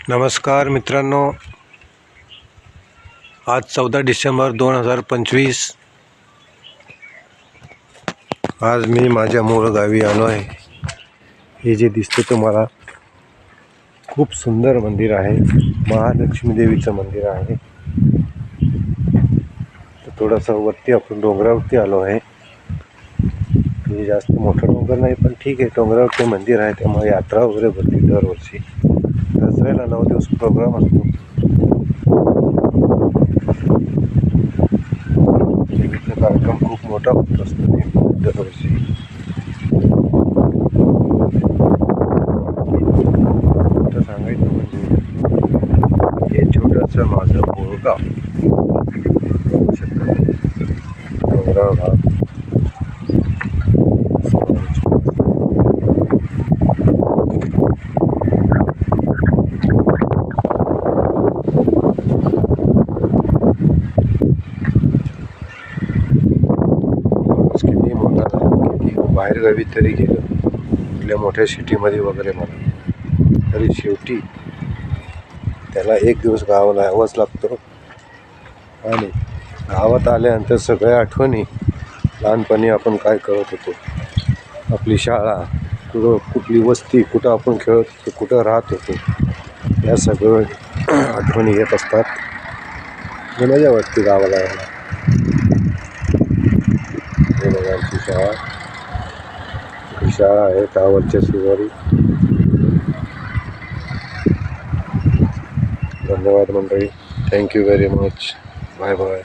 नमस्कार मित्रांनो, आज 14 डिसेंबर 2025. आज मी माझ्या मूळ गावी आलो आहे. हे जे दिसते तुम्हाला खूप सुंदर मंदिर आहे. महालक्ष्मी देवीचं मंदिर आहे. तर थोडासा वरती आपण डोंगरावरती आलो आहे. हे जास्त मोठं डोंगर नाही, पण ठीक आहे, डोंगरावरती मंदिर आहे, त्यामुळे यात्रा वगैरे भरते दरवर्षी. दसऱ्याला 9 दिवस प्रोग्राम असतो. कार्यक्रम खूप मोठा होत असतो दरवर्षी. आता सांगायचं म्हणजे हे छोटंसं माझं बोरगाव डोंगराळ भाग. किती मोठा किती बाहेरगावी तरी गेलं, कुठल्या मोठ्या सिटीमध्ये वगैरे म्हणा, तरी शेवटी त्याला एक दिवस गावाला यावंच लागतो. आणि गावात आल्यानंतर सगळ्या आठवणी, लहानपणी आपण काय करत होतो, आपली शाळा, कुठली वस्ती, कुठं आपण खेळत होतो, कुठं राहत होतो, या सगळं आठवणी येत असतात. मजा वाटते गावाला यायला. हे बघा आमची शाळा, ही शाळा आहे टावरच्या शेजारी. धन्यवाद मंडळी, thank you very much, bye bye.